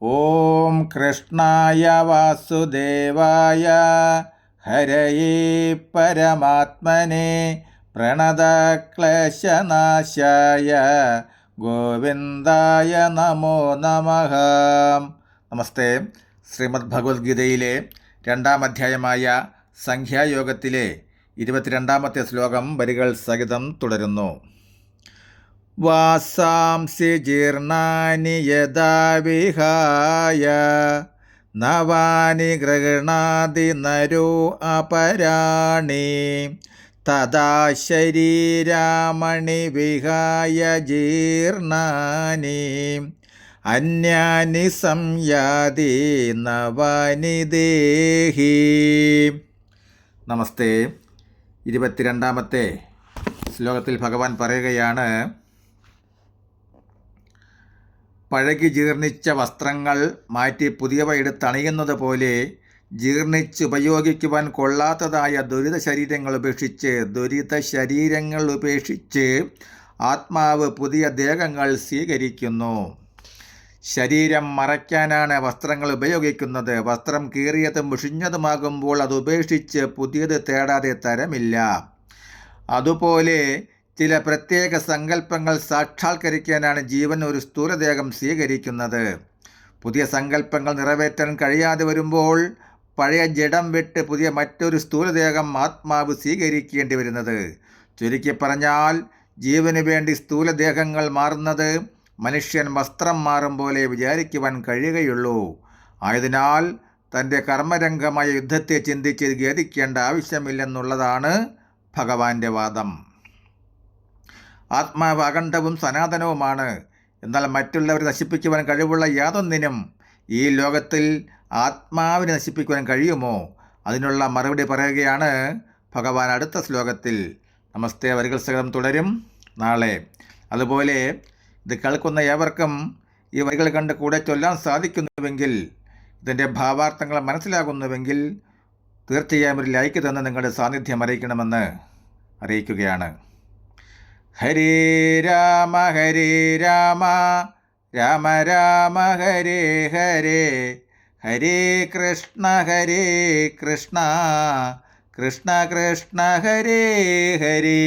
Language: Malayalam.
ഓം കൃഷ്ണായ വാസുദേവായ ഹരയേ പരമാത്മനെ പ്രണതക്ലേശനാശായ ഗോവിന്ദായ നമോ നമഃ. നമസ്തേ. ശ്രീമദ് ഭഗവത്ഗീതയിലെ 2-ാം അധ്യായമായ സംഖ്യായോഗത്തിലെ 22-ാമത്തെ ശ്ലോകം വരികൾ സഹിതം തുടരുന്നു. വാസാംസി ജീർണാനി യഥാ വിഹായ നവാനി ഗൃഹണാതി നരോ അപരാണി തഥാ ശരീരാമണി വിഹായ ജീർണാനി അന്യാനി സംയാതി നവാനി ദേഹി. നമസ്തേ. 22-ാമത്തെ ശ്ലോകത്തിൽ ഭഗവാൻ പറയുകയാണ്, പഴകി ജീർണിച്ച വസ്ത്രങ്ങൾ മാറ്റി പുതിയവ എടുത്തണിയുന്നത് പോലെ ജീർണിച്ച് ഉപയോഗിക്കുവാൻ കൊള്ളാത്തതായ ദുരിത ശരീരങ്ങൾ ഉപേക്ഷിച്ച് ആത്മാവ് പുതിയ ദേഹങ്ങൾ സ്വീകരിക്കുന്നു. ശരീരം മറയ്ക്കാനാണ് വസ്ത്രങ്ങൾ ഉപയോഗിക്കുന്നത്. വസ്ത്രം കീറിയതും മുഷിഞ്ഞതുമാകുമ്പോൾ അത് ഉപേക്ഷിച്ച് പുതിയത് തേടാതെ തരമില്ല. അതുപോലെ ചില പ്രത്യേക സങ്കല്പങ്ങൾ സാക്ഷാത്കരിക്കാനാണ് ജീവൻ ഒരു സ്ഥൂലദേഹം സ്വീകരിക്കുന്നത്. പുതിയ സങ്കല്പങ്ങൾ നിറവേറ്റാൻ കഴിയാതെ വരുമ്പോൾ പഴയ ജഡം വിട്ട് പുതിയ മറ്റൊരു സ്ഥൂലദേഹം ആത്മാവ് സ്വീകരിക്കേണ്ടി വരുന്നത്. ചുരുക്കി പറഞ്ഞാൽ, ജീവന് വേണ്ടി സ്ഥൂലദേഹങ്ങൾ മാറുന്നത് മനുഷ്യൻ വസ്ത്രം മാറും പോലെ വിചാരിക്കുവാൻ കഴിയുകയുള്ളൂ. ആയതിനാൽ തൻ്റെ കർമ്മരംഗമായ യുദ്ധത്തെ ചിന്തിച്ച് ഖേദിക്കേണ്ട ആവശ്യമില്ലെന്നുള്ളതാണ് ഭഗവാന്റെ വാദം. ആത്മാവ് അഖണ്ഡവും സനാതനവുമാണ്. എന്നാൽ മറ്റുള്ളവരെ നശിപ്പിക്കുവാൻ കഴിവുള്ള യാതൊന്നിനും ഈ ലോകത്തിൽ ആത്മാവിനെ നശിപ്പിക്കുവാൻ കഴിയുമോ? അതിനുള്ള മറുപടി പറയുകയാണ് ഭഗവാൻ അടുത്ത ശ്ലോകത്തിൽ. നമസ്തേ വരികൾ സഹിതം തുടരും നാളെ. അതുപോലെ ഇത് കേൾക്കുന്ന ഏവർക്കും ഈ വരികൾ കണ്ട് കൂടെ ചൊല്ലാൻ സാധിക്കുന്നുവെങ്കിൽ, ഇതിൻ്റെ ഭാവാർത്ഥങ്ങൾ മനസ്സിലാകുന്നുവെങ്കിൽ തീർച്ചയായും ഒരു ലൈക്ക് തന്ന് നിങ്ങളുടെ സാന്നിധ്യം അറിയിക്കണമെന്ന് അറിയിക്കുകയാണ്. ഹരേ രാമ രാമ രാമ ഹരേ ഹരേ, ഹരേ കൃഷ്ണ കൃഷ്ണ കൃഷ്ണ ഹരേ ഹരേ.